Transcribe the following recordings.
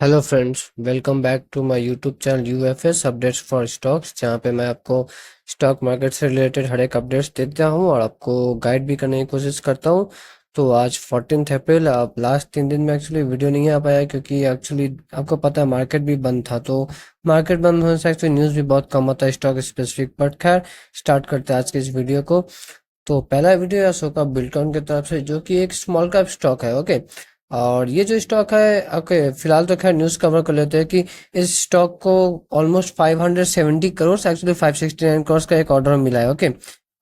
Hello friends, welcome back to my YouTube channel UFS updates for stocks, जहां पे मैं आपको स्टॉक मार्केट से रिलेटेड हर एक अपडेट्स देता हूं और आपको गाइड भी करने की कोशिश करता हूं। तो आज 14 अप्रैल, अब लास्ट 3 दिन में एक्चुअली वीडियो नहीं आ पाया क्योंकि एक्चुअली आपको पता है मार्केट भी बंद था। तो मार्केट बंद होने से एक्चुअली न्यूज़ भी बहुत कम होता है स्टॉक स्पेसिफिक। बट खैर, स्टार्ट करते हैं आज के इस वीडियो को। तो पहला वीडियो है अशोका बिल्डकॉन की तरफ से, जो कि एक स्मॉल कैप स्टॉक है। ओके, और ये जो स्टॉक है, ओके, फिलहाल तो खैर न्यूज़ कवर कर लेते हैं कि इस स्टॉक को ऑलमोस्ट 570 करोड़, एक्चुअली 569 करोड़ का एक ऑर्डर मिला है। ओके,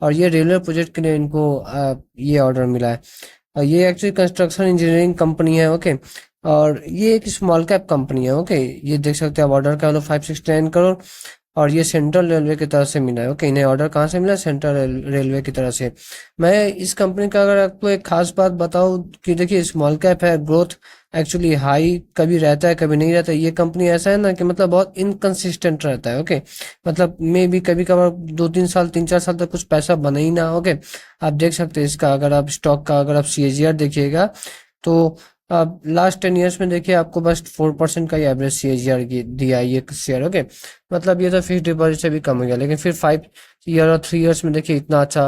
और ये रेलवे प्रोजेक्ट के लिए इनको ये ऑर्डर मिला है। और ये एक्चुअली कंस्ट्रक्शन इंजीनियरिंग कंपनी है। ओके, और ये एक स्मॉल कैप कंपनी है। ओके, ये देख सकते हैं आप, ऑर्डर का 569 करोड़, और ये सेंट्रल रेलवे की तरफ से मिला है। ओके, इन्हें ऑर्डर कहाँ से मिला? सेंट्रल रेलवे की तरफ से। मैं इस कंपनी का अगर आपको एक खास बात बताऊं कि देखिए, स्मॉल कैप है, ग्रोथ एक्चुअली हाई कभी रहता है कभी नहीं रहता है। ये कंपनी ऐसा है ना कि मतलब बहुत इनकंसिस्टेंट रहता है। ओके, मतलब मे भी कभी कभार 2-3 साल 3-4 साल तक कुछ पैसा बना ही ना। ओके, आप देख सकते हैं इसका, अगर आप स्टॉक का अगर आप सीएजीआर देखिएगा तो आप लास्ट 10 ईयर्स में देखिए, आपको बस 4% का ही एवरेज सीएजीआर दिया है ये शेयर। ओके, मतलब ये तो फिक्स डिपॉजिट से भी कम हो गया, लेकिन फिर 5 ईयर और 3 ईयर्स में देखिए इतना अच्छा।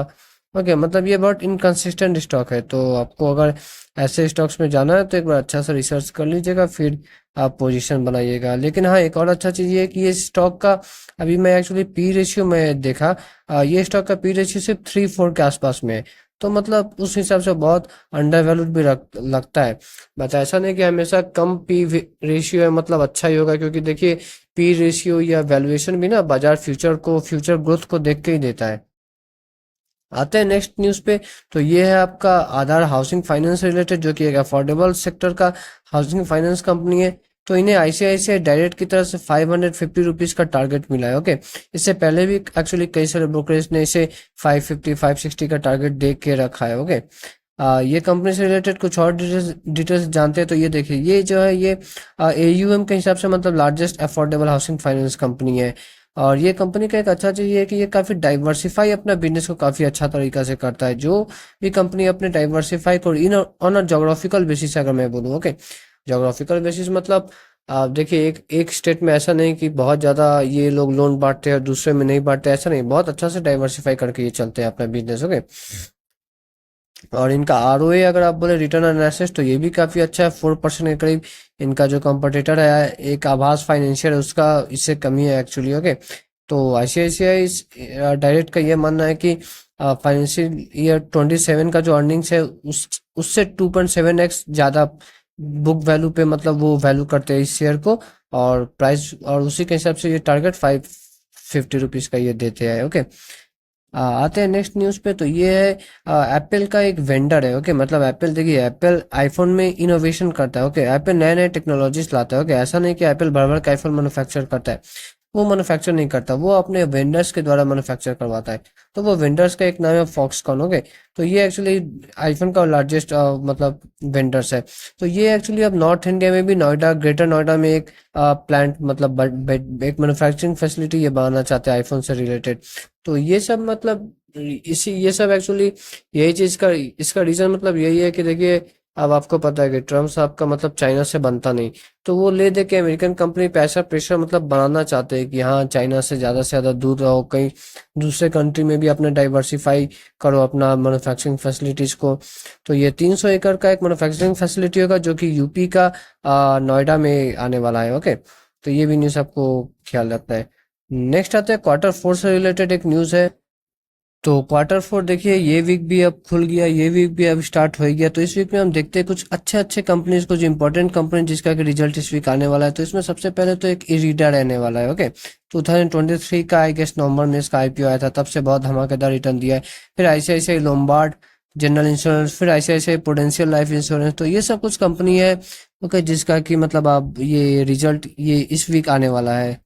ओके, मतलब ये बहुत इनकंसिस्टेंट स्टॉक है। तो आपको अगर ऐसे स्टॉक्स में जाना है तो एक बार अच्छा सा रिसर्च कर लीजिएगा, फिर आप पोजीशन बनाइएगा। लेकिन हाँ, एक और अच्छा चीज़ ये है कि ये स्टॉक का, अभी मैं एक्चुअली पी रेशियो में देखा, ये स्टॉक का पी रेशियो सिर्फ 3-4 के आसपास में है। तो मतलब उस हिसाब से बहुत अंडर वैल्यूड भी लगता है। बट ऐसा नहीं कि हमेशा कम पी रेशियो है मतलब अच्छा ही होगा, क्योंकि देखिए, पी रेशियो या वैल्यूएशन भी ना बाजार फ्यूचर ग्रोथ को देख के ही देता है। आते हैं नेक्स्ट न्यूज़ पे। तो ये है आपका आधार हाउसिंग फाइनेंस रिलेटेड, जो कि एक अफोर्डेबल सेक्टर का हाउसिंग फाइनेंस कंपनी है। तो इन्हें आईसीआईसीआई डायरेक्ट की तरफ से 550 रुपीज़ का टारगेट मिला है। ओके, इससे पहले भी एक्चुअली कई सारे ब्रोकरेज ने इसे 550-560 का टारगेट दे के रखा है। ओके, ये कंपनी से रिलेटेड कुछ और डिटेल्स जानते हैं। तो ये देखिए, ये जो है ये एयूएम के हिसाब से मतलब largest affordable housing finance company है। और ये कंपनी का एक अच्छा चीज़ ये है कि ये काफ़ी डाइवर्सिफाई अपना बिजनेस को काफ़ी अच्छा तरीका से करता है। जो भी कंपनी अपने डाइवर्सिफाई को in on a geographical basis, अगर मैं बोलूँ। ओके, जोग्राफिकल बेसिस मतलब आप देखिए, एक एक स्टेट में ऐसा नहीं कि बहुत ज़्यादा ये लोग लोन बांटते हैं और दूसरे में नहीं बांटते, ऐसा नहीं, बहुत अच्छा से डाइवर्सिफाई करके ये चलते हैं अपना बिजनेस। ओके, और इनका आरओए अगर आप बोले, रिटर्न ऑन एसेट्स, तो ये भी काफ़ी अच्छा है, 4% के करीब। इनका जो कंपटीटर है एक आभास फाइनेंशियल है, उसका इससे कमी है एक्चुअली। ओके, तो आईसीआईसीआई डायरेक्ट का ये मानना है कि फाइनेंशियल ईयर 27 का जो अर्निंग्स है उससे 2.7x ज़्यादा बुक वैल्यू पे, मतलब वो वैल्यू करते हैं इस शेयर को। और प्राइस, और उसी के हिसाब से ये टारगेट 550 रुपीज़ का ये देते हैं। ओके, आते हैं नेक्स्ट न्यूज़ पे। तो ये है एप्पल का एक वेंडर है। ओके, मतलब एप्पल, देखिए, एप्पल आईफोन में इनोवेशन करता है। ओके, एप्पल नए नए टेक्नोलॉजीज लाता है। ओके, ऐसा नहीं कि एप्पल भर भर के आईफोन मैन्युफैक्चर करता है। वो मैन्युफैक्चर नहीं करता, वो अपने वेंडर्स के द्वारा मैन्युफैक्चर करवाता है। तो वो वेंडर्स का एक नाम है फॉक्सकॉन। ओके, तो ये एक्चुअली आईफोन का लार्जेस्ट मतलब वेंडर्स है। तो ये एक्चुअली अब नॉर्थ इंडिया में भी, नोएडा, ग्रेटर नोएडा में एक प्लांट, मतलब एक मैन्युफैक्चरिंग फैसिलिटी ये बनाना चाहते हैं आईफोन से रिलेटेड। तो ये सब मतलब इसी ये सब एक्चुअली यही चीज का, इसका रीजन मतलब यही है कि देखिए, अब आपको पता है कि ट्रम्प साहब का मतलब चाइना से बनता नहीं। तो वो ले दे के अमेरिकन कंपनी पैसा प्रेशर मतलब बनाना चाहते हैं कि हाँ, चाइना से ज्यादा दूर रहो, कहीं दूसरे कंट्री में भी अपने डाइवर्सिफाई करो अपना मैन्युफैक्चरिंग फैसिलिटीज को। तो ये 300 एकड़ का एक मैन्युफैक्चरिंग फैसिलिटी होगा, जो कि यूपी का नोएडा में आने वाला है। ओके, तो ये भी न्यूज़ आपको ख्याल रखना है। नेक्स्ट आते हैं Q4 से रिलेटेड एक न्यूज़ है। तो Q4 देखिए, ये वीक भी अब खुल गया, ये वीक भी अब स्टार्ट हो गया। तो इस वीक में हम देखते हैं कुछ अच्छे अच्छे कंपनीज, कुछ इंपॉर्टेंट कंपनी जिसका कि रिजल्ट इस वीक आने वाला है। तो इसमें सबसे पहले तो एक इरीडा रहने वाला है। ओके, 2023 का आई गेस नवंबर में इसका आईपीओ आया था, तब से बहुत धमाकेदार रिटर्न दिया है। फिर आईसीआईसीआई लोम्बार्ड जनरल इंश्योरेंस, फिर आईसीआईसीआई प्रूडेंशियल लाइफ इंश्योरेंस, तो ये सब कुछ कंपनी है। ओके, जिसका कि मतलब अब ये रिजल्ट ये इस वीक आने वाला है।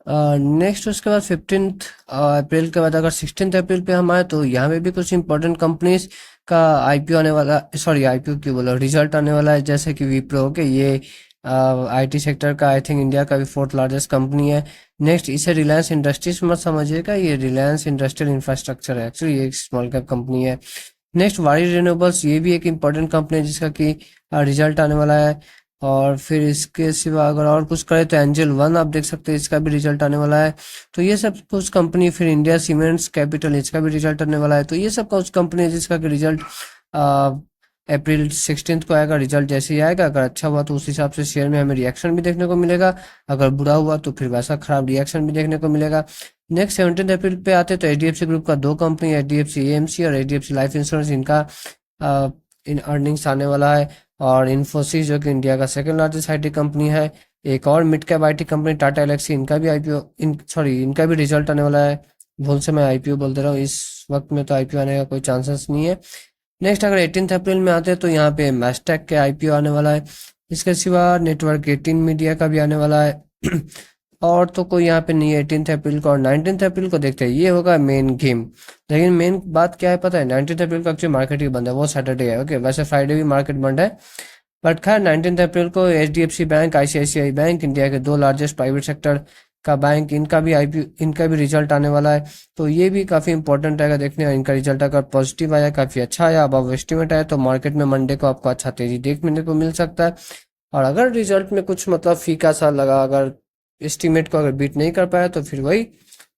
नेक्स्ट उसके बाद 15 अप्रैल के बाद अगर 16 अप्रैल पे हम आए, तो यहाँ पे भी कुछ इंपॉर्टेंट कंपनीज का आईपीओ आने वाला, सॉरी आईपीओ क्यों बोला, रिजल्ट आने वाला है। जैसे कि विप्रो के, ये आईटी सेक्टर का आई थिंक इंडिया का भी फोर्थ लार्जेस्ट कंपनी है। नेक्स्ट, इसे रिलायंस इंडस्ट्रीज मत समझिएगा, ये रिलायंस इंडस्ट्रियल इंफ्रास्ट्रक्चर है, एक्चुअली ये एक स्मॉल कैप कंपनी है। नेक्स्ट, वारी रिन्यूएबल्स, ये भी एक इंपॉर्टेंट कंपनी है जिसका कि रिजल्ट आने वाला है। और फिर इसके सिवा अगर और कुछ करें तो एंजल वन आप देख सकते हैं, इसका भी रिजल्ट आने वाला है। तो ये सब कुछ कंपनी, फिर इंडिया सीमेंट्स कैपिटल, इसका भी रिजल्ट आने वाला है। तो ये सब कुछ कंपनी है जिसका कि रिजल्ट अप्रैल 16 को आएगा। रिजल्ट जैसे ही आएगा, अगर अच्छा हुआ तो उस हिसाब से शेयर में हमें रिएक्शन भी देखने को मिलेगा, अगर बुरा हुआ तो फिर वैसा खराब रिएक्शन भी देखने को मिलेगा। नेक्स्ट 17 अप्रैल पे आते तो एचडीएफसी ग्रुप का दो कंपनी, एचडीएफसी एएमसी और एचडीएफसी लाइफ इंश्योरेंस, इनका इन अर्निंग्स आने वाला है। और इन्फोसिस जो कि इंडिया का सेकंड लार्जेस्ट आईटी कंपनी है, एक और mid cap IT company Tata Elxsi, इनका भी आईपीओ इनका भी रिजल्ट आने वाला है। भूल से मैं आईपीओ बोल दे रहा हूँ, इस वक्त में तो आईपीओ आने का कोई चांसेस नहीं है। नेक्स्ट अगर 18 अप्रैल में आते हैं तो यहाँ पे मैस्टेक के आईपीओ आने वाला है। इसके सिवा नेटवर्क 18 मीडिया का भी आने वाला है। और तो कोई यहाँ पे नहीं है 18 अप्रैल को। और 19 अप्रैल को देखते हैं, ये होगा मेन गेम। लेकिन मेन बात क्या है पता है, 19 अप्रैल को एक्चुअली मार्केट ही बंद है, वो सैटरडे है। ओके, वैसे फ्राइडे भी मार्केट बंद है, बट खैर 19 अप्रैल को HDFC bank, ICICI bank, India के दो लार्जेस्ट प्राइवेट सेक्टर का बैंक, इनका भी रिजल्ट आने वाला है। तो ये भी काफ़ी इंपॉर्टेंट रहेगा देखने। इनका रिजल्ट अगर पॉजिटिव आया, काफ़ी अच्छा आया, अब एस्टिमेट आया, तो मार्केट में मंडे को आपको अच्छा तेजी देखने को मिल सकता है। और अगर रिजल्ट में कुछ मतलब फीका सा लगा, अगर एस्टिमेट को अगर बीट नहीं कर पाया, तो फिर वही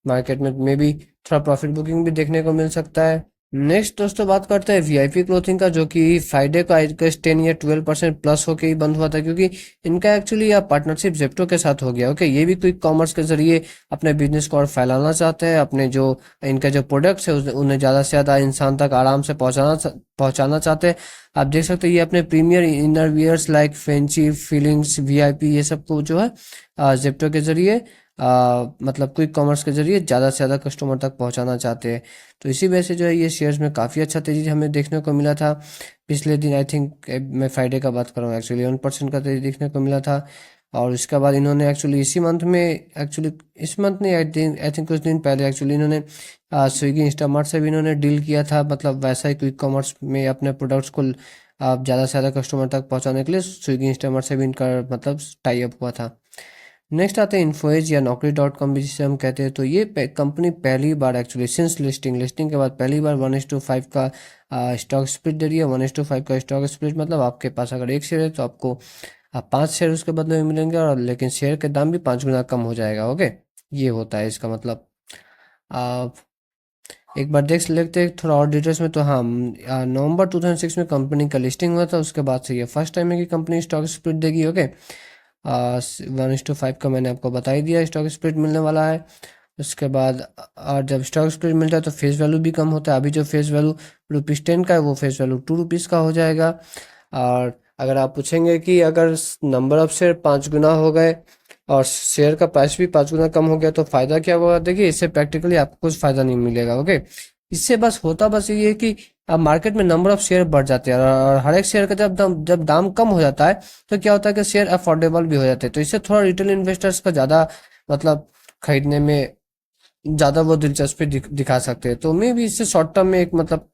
मार्केट में मे बी थोड़ा प्रॉफिट बुकिंग भी देखने को मिल सकता है। नेक्स्ट दोस्तों बात करते हैं वीआईपी क्लोथिंग का, जो कि फ्राइडे को आई गेस 10 या 12% प्लस होके ही बंद हुआ था, क्योंकि इनका एक्चुअली यह पार्टनरशिप जेप्टो के साथ हो गया। ओके, ये भी क्विक कॉमर्स के जरिए अपने बिजनेस को और फैलाना चाहते हैं, अपने जो इनका जो प्रोडक्ट्स है उन्हें ज़्यादा से ज़्यादा इंसान तक आराम से पहुंचाना चाहते हैं। आप देख सकते हैं ये अपने premier inner wears like Frenchie feelings VIP, ये सब को जो है जेप्टो के जरिए मतलब क्विक कॉमर्स के जरिए ज़्यादा से ज़्यादा कस्टमर तक पहुंचाना चाहते हैं। तो इसी वजह से जो है ये शेयर्स में काफ़ी अच्छा तेज़ी हमें देखने को मिला था पिछले दिन। आई थिंक मैं फ्राइडे का बात कर रहा हूँ, एक्चुअली 1% का तेज़ी देखने को मिला था। और उसके बाद इन्होंने एक्चुअली इसी मंथ में, एक्चुअली इस मंथ नहीं, आई थिंक कुछ दिन पहले एक्चुअली इन्होंने स्विगी इंस्टामार्ट से भी इन्होंने डील किया था, मतलब वैसा ही क्विक कॉमर्स में अपने प्रोडक्ट्स को आप ज़्यादा से ज़्यादा कस्टमर तक पहुँचाने के लिए स्विगी इंस्टामार्ट से भी इनका मतलब टाई अप हुआ था। नेक्स्ट आते हैं इन्फोएज या नौकरी.com भी जिसे हम कहते हैं। तो ये कंपनी पहली बार एक्चुअली सिंस लिस्टिंग के बाद पहली बार 1:5 का स्टॉक स्प्लिट दे रही है। 1:5 का स्टॉक स्प्लिट मतलब आपके पास अगर एक शेयर है तो आपको 5 शेयर उसके बदले में मिलेंगे, और लेकिन शेयर के दाम भी 5 गुना कम हो जाएगा। ओके, ये होता है इसका मतलब। आ, एक बार देख लेते हैं थोड़ा और डिटेल्स में। तो हाँ, नवंबर 2006 में कंपनी का लिस्टिंग हुआ था, उसके बाद से ये फर्स्ट टाइम है कि कंपनी स्टॉक स्प्लिट देगी। ओके, 1:5 का मैंने आपको बता ही दिया स्टॉक स्प्लिट मिलने वाला है। उसके बाद और जब स्टॉक स्प्लिट मिलता है तो फेस वैल्यू भी कम होता है। अभी जो फेस वैल्यू ₹10 का है, वो फेस वैल्यू ₹2 का हो जाएगा। और अगर आप पूछेंगे कि अगर नंबर ऑफ शेयर 5 गुना हो गए और शेयर का प्राइस भी 5 गुना कम हो गया तो फायदा क्या होगा, देखिए इससे प्रैक्टिकली आपको कुछ फायदा नहीं मिलेगा। ओके, इससे बस होता बस ये है कि अब मार्केट में नंबर ऑफ शेयर बढ़ जाते हैं, और हर एक शेयर का जब दाम कम हो जाता है तो क्या होता है कि शेयर अफोर्डेबल भी हो जाते हैं। तो इससे थोड़ा रिटेल इन्वेस्टर्स का ज़्यादा मतलब खरीदने में ज़्यादा वो दिलचस्पी दिखा सकते हैं। तो मे भी इससे शॉर्ट टर्म में एक मतलब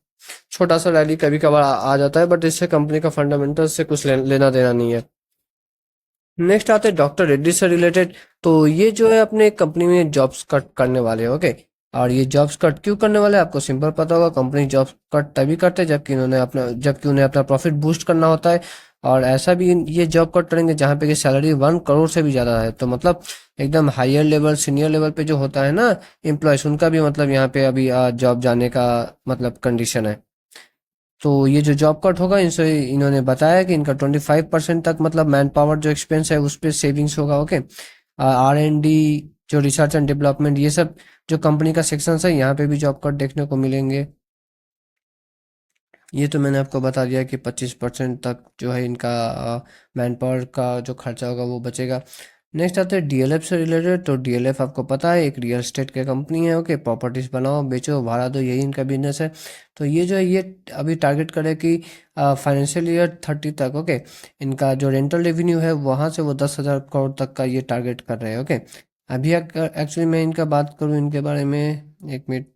छोटा सा रैली कभी कभार आ जाता है, बट इससे कंपनी का फंडामेंटल्स से कुछ लेना देना नहीं है। नेक्स्ट आते हैं डॉक्टर रेड्डी से रिलेटेड। तो ये जो है अपने कंपनी में जॉब्स कट करने वाले हैं। ओके, और ये जॉब्स कट क्यों करने वाले हैं आपको सिंपल पता होगा। कंपनी जॉब्स कट तभी करते हैं जबकि उन्हें अपना प्रॉफिट बूस्ट करना होता है। और ऐसा भी ये जॉब कट करेंगे जहाँ पे कि सैलरी 1 करोड़ से भी ज़्यादा है। तो मतलब एकदम हायर लेवल सीनियर लेवल पे जो होता है ना एम्प्लॉयज, उनका भी मतलब यहाँ पे अभी जॉब जाने का मतलब कंडीशन है। तो ये जो जॉब कट होगा, इनसे इन्होंने बताया कि इनका 25% तक मतलब मैन पावर जो एक्सपेंस है उस पर सेविंग्स होगा। ओके, R&D जो रिसर्च एंड डेवलपमेंट, ये सब जो कंपनी का सेक्शन है, यहाँ पे भी जॉब कट देखने को मिलेंगे। ये तो मैंने आपको बता दिया कि 25% तक जो है इनका मैन पावर का जो खर्चा होगा वो बचेगा। नेक्स्ट आते हैं डीएलएफ से रिलेटेड। तो डीएलएफ आपको पता है एक रियल एस्टेट की कंपनी है। ओके, प्रॉपर्टीज बनाओ बेचो भाड़ा दो, यही इनका बिजनेस है। तो ये जो है ये अभी टारगेट करे कि फाइनेंशियल ईयर 30 तक, ओके, इनका जो रेंटल रेवेन्यू है वहाँ से वो 10,000 करोड़ तक का ये टारगेट कर रहे हैं। ओके, अभी एक्चुअली मैं इनका बात करूँ इनके बारे में, एक मिनट।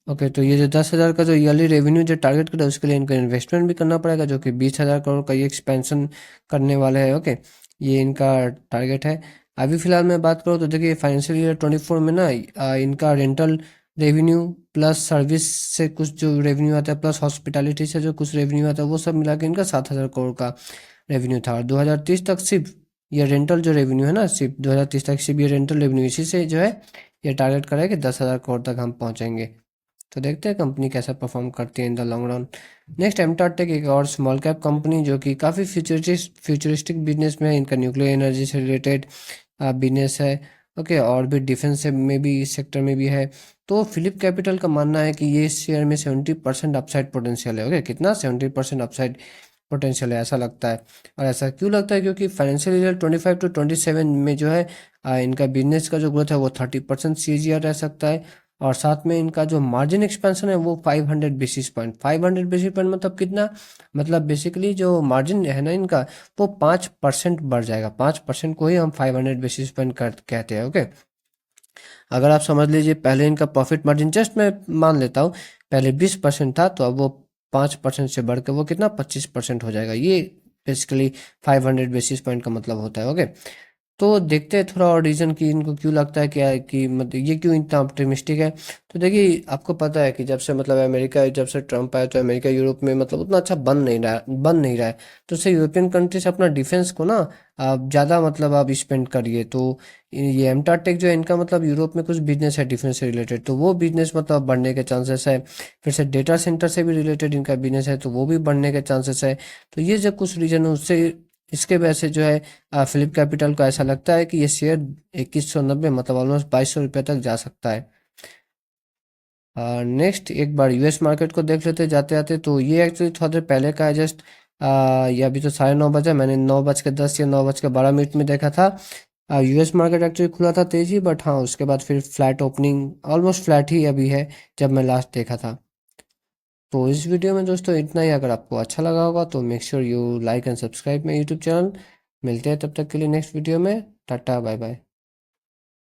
ओके, तो ये जो 10,000 का जो ईयरली रेवेन्यू जो टारगेट करा, उसके लिए इनको इन्वेस्टमेंट भी करना पड़ेगा, जो कि 20,000 करोड़ का ये एक्सपेंशन करने वाले हैं। ओके, ये इनका टारगेट है। अभी फिलहाल मैं बात करूँ तो देखिए फाइनेंशियल ईयर 24 में ना इनका रेंटल रेवेन्यू प्लस सर्विस से कुछ जो रेवेन्यू आता है, प्लस हॉस्पिटैलिटी से जो कुछ रेवेन्यू आता है, वो सब मिला के इनका 7,000 करोड़ का रेवेन्यू था, और 2030 तक सिर्फ ये रेंटल जो रेवेन्यू है ना, सिर्फ 2030 तक सिर्फ ये रेंटल रेवेन्यू, इसी से जो है ये टारगेट करा है कि 10,000 करोड़ तक हम पहुंचेंगे। तो देखते हैं कंपनी कैसा परफॉर्म करती है in the long run. Next एमटार टेक एक और स्मॉल कैप कंपनी जो कि काफ़ी फ्यूचरिस्टिक बिजनेस में है। इनका न्यूक्लियर एनर्जी से रिलेटेड बिजनेस है। ओके, और भी डिफेंस में भी, इस सेक्टर में भी है। तो फिलिप कैपिटल का मानना है कि ये शेयर में 70% अपसाइड पोटेंशियल है। ओके, कितना? 70% अपसाइड पोटेंशियल है, ऐसा लगता है। और ऐसा क्यों लगता है? क्योंकि फाइनेंशियल ईयर 25 to 27 में जो है इनका बिजनेस का जो ग्रोथ है वो 30% CAGR रह सकता है। और साथ में इनका जो मार्जिन एक्सपेंशन है वो 500 बेसिस पॉइंट, 500 बेसिस पॉइंट मतलब कितना? मतलब बेसिकली जो मार्जिन है ना इनका, वो 5% बढ़ जाएगा। 5% को ही हम 500 बेसिस पॉइंट कहते हैं। ओके, अगर आप समझ लीजिए पहले इनका प्रॉफिट मार्जिन, जस्ट मैं मान लेता हूँ, पहले 20% था, तो अब वो 5% से बढ़ के वो कितना? 25% हो जाएगा। ये बेसिकली 500 बेसिस पॉइंट का मतलब होता है। ओके, तो देखते हैं थोड़ा और रीज़न कि इनको क्यों लगता है क्या है कि मतलब ये क्यों इतना ऑप्टिमिस्टिक है। तो देखिए, आपको पता है कि जब से मतलब अमेरिका, जब से ट्रम्प आया, तो अमेरिका यूरोप में मतलब उतना अच्छा बन नहीं रहा है। तो उससे यूरोपियन कंट्रीज अपना डिफेंस को ना आप ज़्यादा मतलब आप स्पेंड करिए। तो ये एमटार टेक जो है, इनका मतलब यूरोप में कुछ बिजनेस है डिफेंस से रिलेटेड, तो वो बिजनेस मतलब बढ़ने के चांसेस है। फिर से डेटा सेंटर से भी रिलेटेड इनका बिजनेस है, तो वो भी बढ़ने के चांसेस है। तो ये जो कुछ रीजन है उससे, इसके वजह से जो है फिलिप कैपिटल को ऐसा लगता है कि ये शेयर 2190 मतलब ऑलमोस्ट 2200 रुपये तक जा सकता है। नेक्स्ट एक बार यूएस मार्केट को देख लेते जाते जाते। तो ये एक्चुअली थोड़ा देर पहले का है, जस्ट ये अभी तो 9:30 बजे, मैंने 9:10 या 9:12 में देखा था। यूएस मार्केट एक्चुअली खुला था तेजी, बट हाँ उसके बाद फिर फ्लैट ओपनिंग, ऑलमोस्ट फ्लैट ही अभी है जब मैं लास्ट देखा था। तो इस वीडियो में दोस्तों इतना ही। अगर आपको अच्छा लगा होगा तो make sure you like and subscribe my YouTube channel. मिलते हैं तब तक के लिए नेक्स्ट वीडियो में। Tata, bye bye.